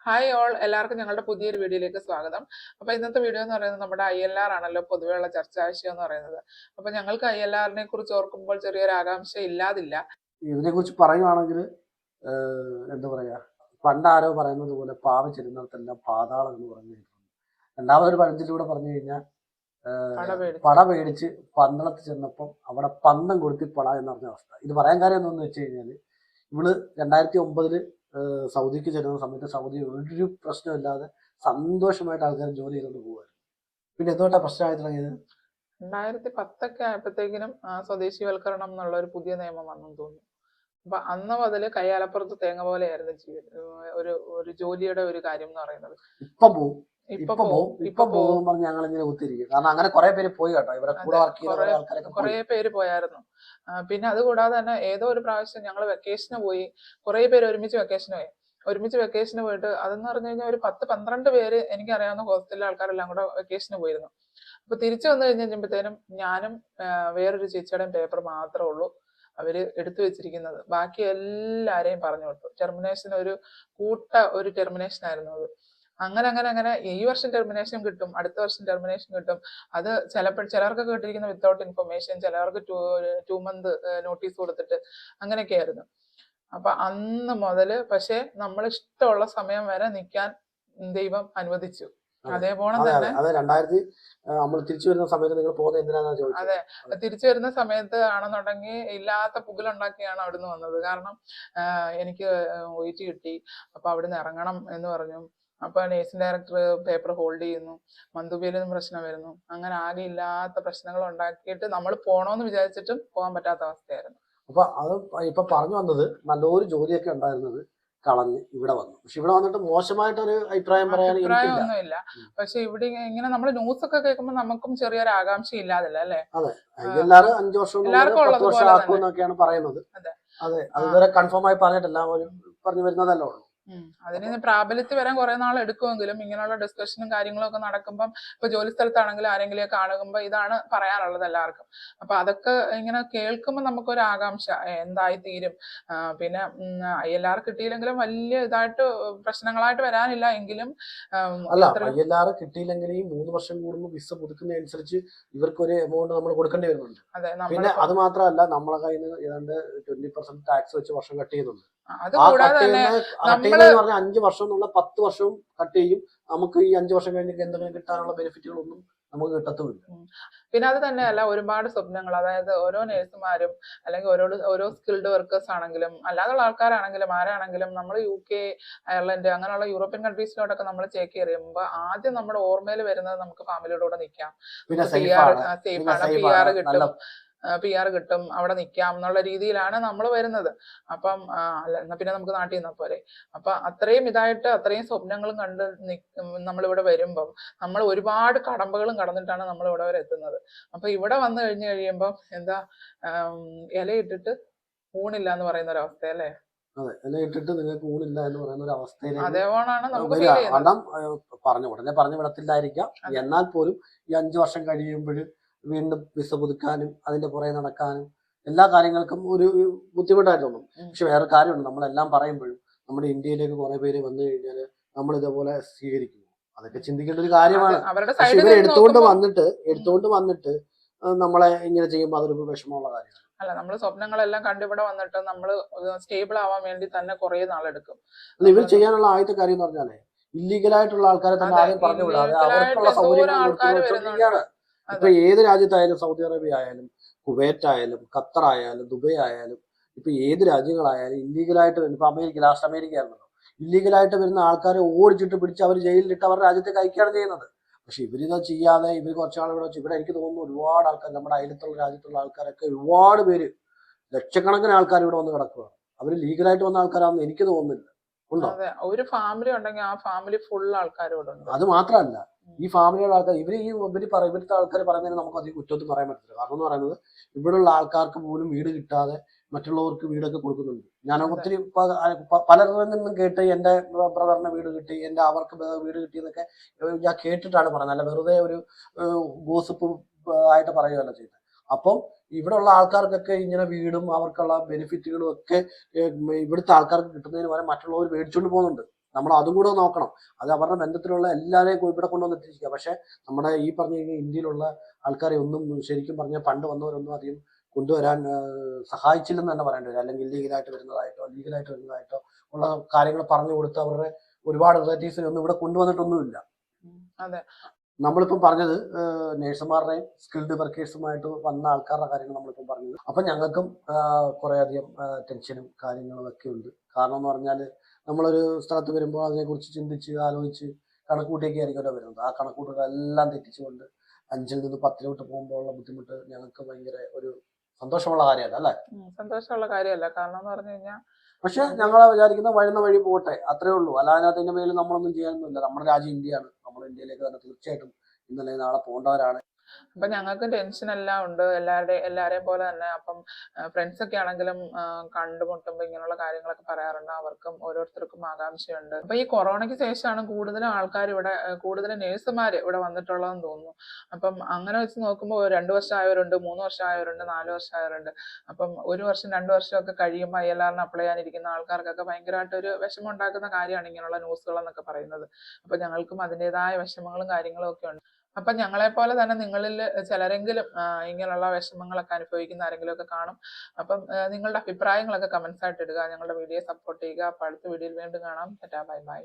Hi all, എല്ലാവർക്കും ഞങ്ങളുടെ പുതിയൊരു വീഡിയോയിലേക്ക് സ്വാഗതം. അപ്പോൾ ഇന്നത്തെ വീഡിയോ എന്ന് പറയുന്നത് നമ്മുടെ ILR ആണല്ലോ പൊതുവെയുള്ള ചർച്ചാ വിഷയം എന്ന് പറയുന്നത്. അപ്പോൾ ഞങ്ങൾക്ക് ILRനെ കുറിച്ച് ഓർക്കുമ്പോൾ ചെറിയൊരു ആകാംക്ഷ ഇല്ലാതില്ല. ഇതിനെ കുറിച്ച് പറയുവാണെങ്കിൽ എന്താ പറയാ, പണ്ടാരോ പറയുന്നത് പോലെ പാവ ചെല്ലുന്നിടത്തെല്ലാം പാതാളം എന്ന് പറഞ്ഞു കേട്ടിട്ടുണ്ട്. രണ്ടാമതൊരു പഴഞ്ചൊല്ലിലൂടെ പറഞ്ഞു കഴിഞ്ഞാൽ പട പേടിച്ച് പന്തളത്ത് ചെന്നപ്പം അവിടെ പന്തം കൊടുത്തി പട എന്ന് പറഞ്ഞ അവസ്ഥ. ഇത് പറയാൻ കാര്യം എന്താണെന്ന് വെച്ച് കഴിഞ്ഞാൽ, ഇവള് 2009 സൗദിക്ക് ചെല്ലുന്ന സമയത്ത് സൗദി ഒരു പ്രശ്നമില്ലാതെ സന്തോഷമായിട്ട് ആൾക്കാർ ജോലി ചെയ്തുകൊണ്ട് പോകുമായിരുന്നു. പിന്നെ എന്തുകൊണ്ടാ പ്രശ്നമായി തുടങ്ങിയത്? 2010 ആയപ്പോഴത്തേക്കിനും സ്വദേശിവൽക്കരണം എന്നുള്ള ഒരു പുതിയ നിയമം വന്നെന്ന് തോന്നുന്നു. അപ്പൊ അന്ന് മുതൽ കയ്യാലപ്പുറത്ത് തേങ്ങ പോലെയായിരുന്നു ഒരു ജോലിയുടെ ഒരു കാര്യം എന്ന് പറയുന്നത്. ഇപ്പൊ പോകും പറഞ്ഞ് ഞങ്ങൾ ഇങ്ങനെ ഒത്തിരിക്കും. കാരണം അങ്ങനെ കുറെ പേര് പോയി കേട്ടോ, ഇവരെ കൂടെ വർക്ക് ചെയ്ത ആൾക്കാരൊക്കെ കുറെ പേര് പോയായിരുന്നു. പിന്നെ അതുകൂടാതെ തന്നെ ഏതോ ഒരു പ്രാവശ്യം ഞങ്ങൾ വെക്കേഷന് പോയി, കുറെ പേര് ഒരുമിച്ച് വെക്കേഷന് പോയിട്ട് അതെന്ന് പറഞ്ഞു കഴിഞ്ഞാൽ ഒരു 10-12 പേര് എനിക്കറിയാവുന്ന ഹോസ്റ്റലിലെ ആൾക്കാരെല്ലാം കൂടെ വെക്കേഷന് പോയിരുന്നു. അപ്പൊ തിരിച്ചു വന്നു കഴിഞ്ഞപ്പോഴത്തേനും ഞാനും വേറൊരു ചേച്ചിയുടെയും പേപ്പർ മാത്രമേ ഉള്ളൂ അവര് എടുത്തു വെച്ചിരിക്കുന്നത്. ബാക്കി എല്ലാരെയും പറഞ്ഞു കൊടുത്തു. ടെർമിനേഷൻ ഒരു ടെർമിനേഷൻ ആയിരുന്നു അത്. അങ്ങനെ ഈ വർഷം ടെർമിനേഷൻ കിട്ടും, അടുത്ത വർഷം ടെർമിനേഷൻ കിട്ടും. അത് ചിലർക്ക് കിട്ടിയിരിക്കുന്ന വിത്തൗട്ട് ഇൻഫർമേഷൻ, ചിലർക്ക് 2 month നോട്ടീസ് കൊടുത്തിട്ട് അങ്ങനെയൊക്കെ ആയിരുന്നു. അപ്പൊ അന്ന് മുതല് പക്ഷെ നമ്മൾ ഇഷ്ടമുള്ള സമയം വരെ നിൽക്കാൻ ദൈവം അനുവദിച്ചു. അതേപോലെ തന്നെ നമ്മൾ തിരിച്ചു വരുന്ന സമയത്ത് നിങ്ങൾ പോകുന്നത് എന്തിനാണെന്ന് ചോദിച്ചത്. അതെ, തിരിച്ചു വരുന്ന സമയത്ത് ആണെന്നുണ്ടെങ്കിൽ ഇല്ലാത്ത പുകലുണ്ടാക്കിയാണ് അവിടുന്ന് വന്നത്. കാരണം എനിക്ക് OET കിട്ടി, അപ്പൊ അവിടുന്ന് ഇറങ്ങണം എന്ന് പറഞ്ഞു. അപ്പൊ നേഴ്സിംഗ് ഡയറക്ടർ പേപ്പർ ഹോൾഡ് ചെയ്യുന്നു, മന്ദുബിയിലും പ്രശ്നം വരുന്നു. അങ്ങനെ ആകെ ഇല്ലാത്ത പ്രശ്നങ്ങൾ ഉണ്ടാക്കിയിട്ട് നമ്മൾ പോണോന്ന് വിചാരിച്ചിട്ടും പോകാൻ പറ്റാത്ത അവസ്ഥയായിരുന്നു. അപ്പൊ അത് ഇപ്പൊ പറഞ്ഞു വന്നത് നല്ലൊരു ജോലിയൊക്കെ ഉണ്ടായിരുന്നത് കളഞ്ഞ് ഇവിടെ വന്നു. പക്ഷെ ഇവിടെ വന്നിട്ട് മോശമായിട്ടൊരു അഭിപ്രായം ഒന്നുമില്ല. പക്ഷെ ഇവിടെ ഇങ്ങനെ നമ്മൾ ന്യൂസ് ഒക്കെ കേൾക്കുമ്പോൾ നമുക്കും ചെറിയൊരു ആകാംക്ഷ ഇല്ലാതില്ല അല്ലേ? അതെ, എല്ലാവരും 5 വർഷം 10 വർഷം ആക്കുമെന്നൊക്കെയാണ് പറയുന്നത്. അതെ, അതുവരെ കൺഫേം ആയി പറഞ്ഞിട്ടില്ല, പറഞ്ഞു വരുന്നതല്ലേ ഉള്ളൂ. അതിന് പ്രാബല്യത്തിൽ വരാൻ കുറെ നാൾ എടുക്കുമെങ്കിലും ഇങ്ങനെയുള്ള ഡിസ്കഷനും കാര്യങ്ങളും ഒക്കെ നടക്കുമ്പം ഇപ്പൊ ജോലി സ്ഥലത്താണെങ്കിലും ആരെങ്കിലും കാണുമ്പോൾ ഇതാണ് പറയാനുള്ളത് എല്ലാവർക്കും. അപ്പൊ അതൊക്കെ ഇങ്ങനെ കേൾക്കുമ്പോൾ നമുക്കൊരു ആകാംക്ഷ എന്തായി തീരും. പിന്നെ ILR കിട്ടിയില്ലെങ്കിലും വലിയ ഇതായിട്ട് പ്രശ്നങ്ങളായിട്ട് വരാനില്ല എങ്കിലും ILR കിട്ടിയില്ലെങ്കിൽ 3 വർഷം കൂടുമ്പോൾ വിസ പുതുക്കുന്ന അനുസരിച്ച് ഇവർക്ക് ഒരു എമൗണ്ട് നമ്മൾ കൊടുക്കേണ്ടി വരുന്നുണ്ട്. പിന്നെ അത് മാത്രമല്ല, നമ്മളെ കയ്യിൽ നിന്ന് ഏതാണ്ട് 20% ടാക്സ് വെച്ച് വർഷം കട്ട് ചെയ്യുന്നുണ്ട്. അതുകൂടാതെ തന്നെ 5 വർഷം എന്നുള്ള 10 വർഷവും കട്ട് ചെയ്യും. നമുക്ക് ഈ 5 വർഷം കഴിഞ്ഞ് എന്തെങ്കിലും കിട്ടാനുള്ള ബെനിഫിറ്റുകളൊന്നും നമുക്ക് കിട്ടത്തുമില്ല. പിന്നെ അത് തന്നെയല്ല, ഒരുപാട് സ്വപ്നങ്ങൾ, അതായത് ഓരോ നേഴ്സുമാരും അല്ലെങ്കിൽ ഓരോ സ്കിൽഡ് വർക്കേഴ്സ് ആണെങ്കിലും അല്ലാതുള്ള ആൾക്കാരാണെങ്കിലും ആരാണെങ്കിലും നമ്മൾ UK, അയർലൻഡ് അങ്ങനെയുള്ള യൂറോപ്യൻ കൺട്രീസിലോട്ടൊക്കെ നമ്മൾ ചേക്കേറിയുമ്പോൾ ആദ്യം നമ്മുടെ ഓർമ്മയിൽ വരുന്നത് നമുക്ക് ഫാമിലിയുടെ കൂടെ നിൽക്കാം, PR കിട്ടും, അവിടെ നിൽക്കാം എന്നുള്ള രീതിയിലാണ് നമ്മൾ വരുന്നത്. അപ്പം എന്നാ പിന്നെ നമുക്ക് നാട്ടിൽ നിന്നാ പോരെ. അപ്പൊ അത്രയും സ്വപ്നങ്ങളും കണ്ട് നമ്മളിവിടെ വരുമ്പം നമ്മൾ ഒരുപാട് കടമ്പകളും കടന്നിട്ടാണ് നമ്മൾ ഇവിടെ വരെ എത്തുന്നത്. അപ്പൊ ഇവിടെ വന്നു കഴിയുമ്പം എന്താ, ഇലയിട്ടിട്ട് ഊണില്ല എന്ന് പറയുന്ന ഒരു അവസ്ഥ അല്ലേ? അതെ, ഇലയിട്ടിട്ട് നിങ്ങൾക്ക് ഊണില്ല എന്ന് പറയുന്ന ഒരു അവസ്ഥയിലേക്ക് അതേപോലാണ് നമുക്ക് പറഞ്ഞു വിടത്തില്ലായിരിക്കാം. എന്നാൽ പോലും ഈ 5 വർഷം കഴിയുമ്പോൾ വീണ്ടും വിസ പുതുക്കാനും അതിന്റെ പുറകെ നടക്കാനും എല്ലാ കാര്യങ്ങൾക്കും ഒരു ബുദ്ധിമുട്ടായിട്ട് തോന്നും. പക്ഷെ വേറെ കാര്യമുണ്ട്, നമ്മളെല്ലാം പറയുമ്പോഴും നമ്മുടെ ഇന്ത്യയിലേക്ക് കുറെ പേര് വന്നു കഴിഞ്ഞാൽ നമ്മൾ ഇതേപോലെ സ്വീകരിക്കുന്നു. അതൊക്കെ ചിന്തിക്കേണ്ട ഒരു കാര്യമാണ്. പക്ഷെ ഇവർ എടുത്തുകൊണ്ട് വന്നിട്ട് നമ്മളെ ഇങ്ങനെ ചെയ്യുമ്പോൾ അതൊരു വിഷമമുള്ള കാര്യമാണ്. അല്ല, നമ്മൾ സ്വപ്നങ്ങളെല്ലാം കണ്ടിവിടെ വന്നിട്ട് നമ്മൾ സ്റ്റേബിൾ ആവാൻ വേണ്ടി തന്നെ കുറെ നാളെടുക്കും. ഇവർ ചെയ്യാനുള്ള ആദ്യത്തെ കാര്യം എന്ന് പറഞ്ഞാലേ ഇല്ലീഗലായിട്ടുള്ള ആൾക്കാരെ തന്നെ ആദ്യം പറഞ്ഞു വിടാതെ അവർക്കുള്ള സൗകര്യങ്ങൾ കൊടുത്തുകൊണ്ടിരിക്കുകയാണ്. ഇപ്പൊ ഏത് രാജ്യത്തായാലും, സൗദി അറേബ്യ ആയാലും, കുവൈറ്റ് ആയാലും, ഖത്തർ ആയാലും, ദുബൈ ആയാലും, ഇപ്പൊ ഏത് രാജ്യങ്ങളായാലും ഇല്ലീഗലായിട്ട് വരുന്ന, ഇപ്പൊ ലാസ്റ്റ് അമേരിക്ക ആയിരുന്നല്ലോ, ഇല്ലീഗലായിട്ട് വരുന്ന ആൾക്കാരെ ഓടിച്ചിട്ട് പിടിച്ച് അവർ ജയിലിലിട്ട് അവരുടെ രാജ്യത്തേക്ക് അയക്കുകയാണ് ചെയ്യുന്നത്. പക്ഷെ ഇവരിത് ചെയ്യാതെ ഇവർ കുറച്ചാൾ ഇവിടെ എനിക്ക് തോന്നുന്നു ഒരുപാട് ആൾക്കാർ, നമ്മുടെ അയലത്തുള്ള രാജ്യത്തുള്ള ആൾക്കാരൊക്കെ ഒരുപാട് പേര്, ലക്ഷക്കണക്കിന് ആൾക്കാർ ഇവിടെ വന്ന് കിടക്കുകയാണ്. അവർ ലീഗലായിട്ട് വന്ന ആൾക്കാരാണെന്ന് എനിക്ക് തോന്നുന്നില്ല. ഉണ്ടോ? ഒരു ഫാമിലി ഉണ്ടെങ്കിൽ ആ ഫാമിലി ഫുൾ ആൾക്കാരോട്. അത് മാത്രമല്ല, ഈ ഫാമിലിയുടെ ആൾക്കാർ ഇവിടുത്തെ ആൾക്കാർ പറയുന്നതിന് നമുക്ക് അധികം കുറ്റമൊന്നും പറയാൻ പറ്റില്ല. കാരണം എന്ന് പറയുന്നത് ഇവിടെയുള്ള ആൾക്കാർക്ക് പോലും വീട് കിട്ടാതെ മറ്റുള്ളവർക്ക് വീടൊക്കെ കൊടുക്കുന്നുണ്ട്. ഞാൻ ഒത്തിരി പലരിൽ നിന്നും കേട്ട് എൻ്റെ ബ്രദറിന് വീട് കിട്ടി, അവർക്ക് വീട് കിട്ടിയെന്നൊക്കെ ഞാൻ കേട്ടിട്ടാണ് പറയുന്നത്, അല്ല വെറുതെ ഒരു ഗോസിപ്പ് ആയിട്ട് പറയുകയല്ല ചെയ്തത്. അപ്പം ഇവിടെ ഉള്ള ആൾക്കാർക്കൊക്കെ ഇങ്ങനെ വീടും അവർക്കുള്ള ബെനിഫിറ്റുകളും ഒക്കെ ഇവിടുത്തെ ആൾക്കാർക്ക് കിട്ടുന്നതിന് പകരം മറ്റുള്ളവർ മേടിച്ചുകൊണ്ട് പോകുന്നുണ്ട്. നമ്മൾ അതും കൂടെ നോക്കണം. അത് അവരുടെ ബന്ധത്തിലുള്ള എല്ലാവരെയും ഇവിടെ കൊണ്ടുവന്ന് എത്തിച്ചിരിക്കുക. പക്ഷെ നമ്മുടെ ഈ പറഞ്ഞ കഴിഞ്ഞാൽ ഇന്ത്യയിലുള്ള ആൾക്കാരെ ഒന്നും ശരിക്കും പറഞ്ഞാൽ പണ്ട് വന്നവരൊന്നും അധികം കൊണ്ടുവരാൻ സഹായിച്ചില്ലെന്ന് തന്നെ പറയേണ്ടി വരും. അല്ലെങ്കിൽ ലീഗലായിട്ട് വരുന്നതായിട്ടോ ഉള്ള കാര്യങ്ങൾ പറഞ്ഞു കൊടുത്ത് അവരുടെ ഒരുപാട് റിലേറ്റീവ്സിനെ ഒന്നും ഇവിടെ കൊണ്ടുവന്നിട്ടൊന്നുമില്ല. അതെ. നമ്മളിപ്പം പറഞ്ഞത് നേഴ്സുമാരുടെയും സ്കിൽഡ് വർക്കേഴ്സുമായിട്ട് വന്ന ആൾക്കാരുടെ കാര്യങ്ങൾ നമ്മളിപ്പം പറഞ്ഞത്. അപ്പം ഞങ്ങൾക്കും കുറേയധികം ടെൻഷനും കാര്യങ്ങളും ഒക്കെ ഉണ്ട്. കാരണം എന്ന് പറഞ്ഞാൽ നമ്മളൊരു സ്ഥലത്ത് വരുമ്പോൾ അതിനെക്കുറിച്ച് ചിന്തിച്ച് ആലോചിച്ച് കണക്കൂട്ടിയൊക്കെ ആയിരിക്കുമല്ലോ വരുന്നത്. ആ കണക്കൂട്ടുകളെല്ലാം തെറ്റിച്ചുകൊണ്ട് 5ൽ നിന്ന് 10ലോട്ട് പോകുമ്പോഴുള്ള ബുദ്ധിമുട്ട് ഞങ്ങൾക്ക് ഭയങ്കര ഒരു സന്തോഷമുള്ള കാര്യമല്ല, അല്ലേ? സന്തോഷമുള്ള കാര്യമല്ല. കാരണം എന്ന് പറഞ്ഞു കഴിഞ്ഞാൽ പക്ഷെ ഞങ്ങൾ വിചാരിക്കുന്ന വരുന്ന വഴി പോട്ടെ, അത്രേ ഉള്ളൂ. അല്ലാതെ അതിന്റെ പേരിൽ നമ്മളൊന്നും ചെയ്യാനൊന്നുമില്ല. നമ്മുടെ രാജ്യം ഇന്ത്യയാണ്. നമ്മൾ ഇന്ത്യയിലേക്ക് തന്നെ തീർച്ചയായിട്ടും ഇന്നലെ നാളെ പോകേണ്ടവരാണ്. അപ്പൊ ഞങ്ങൾക്ക് ടെൻഷൻ എല്ലാം ഉണ്ട്, എല്ലാരെയും പോലെ തന്നെ. അപ്പം ഫ്രണ്ട്സ് ഒക്കെ ആണെങ്കിലും കണ്ടുമുട്ടുമ്പോൾ ഇങ്ങനെയുള്ള കാര്യങ്ങളൊക്കെ പറയാറുണ്ട്. അവർക്കും ഓരോരുത്തർക്കും ആകാംക്ഷയുണ്ട്. അപ്പൊ ഈ കൊറോണയ്ക്ക് ശേഷമാണ് കൂടുതലും ആൾക്കാർ ഇവിടെ, കൂടുതലും നേഴ്സുമാർ ഇവിടെ വന്നിട്ടുള്ളതെന്ന് തോന്നുന്നു. അപ്പം അങ്ങനെ വെച്ച് നോക്കുമ്പോൾ 2 വർഷം ആയവരുണ്ട്, 3 വർഷം ആയവരുണ്ട്, 4 വർഷം ആയവരുണ്ട്. അപ്പം 1 വർഷം 2 വർഷമൊക്കെ കഴിയുമ്പോൾ ILRന് അപ്ലൈ ചെയ്യാനിരിക്കുന്ന ആൾക്കാർക്കൊക്കെ ഭയങ്കരമായിട്ടൊരു വിഷമം ഉണ്ടാക്കുന്ന കാര്യമാണ് ഇങ്ങനെയുള്ള ന്യൂസുകൾ എന്നൊക്കെ പറയുന്നത്. അപ്പൊ ഞങ്ങൾക്കും അതിൻ്റെതായ വിഷമങ്ങളും കാര്യങ്ങളും ഒക്കെ ഉണ്ട്. അപ്പൊ ഞങ്ങളെ പോലെ തന്നെ നിങ്ങളിൽ ചിലരെങ്കിലും ഇങ്ങനെയുള്ള വിഷമങ്ങളൊക്കെ അനുഭവിക്കുന്ന ആരെങ്കിലും ഒക്കെ കാണും. അപ്പം നിങ്ങളുടെ അഭിപ്രായങ്ങളൊക്കെ കമന്റ്സ് ആയിട്ട് ഇടുക. ഞങ്ങളുടെ വീഡിയോ സപ്പോർട്ട് ചെയ്യുക. അപ്പൊ അടുത്ത വീഡിയോയിൽ വീണ്ടും കാണാം. Bye bye.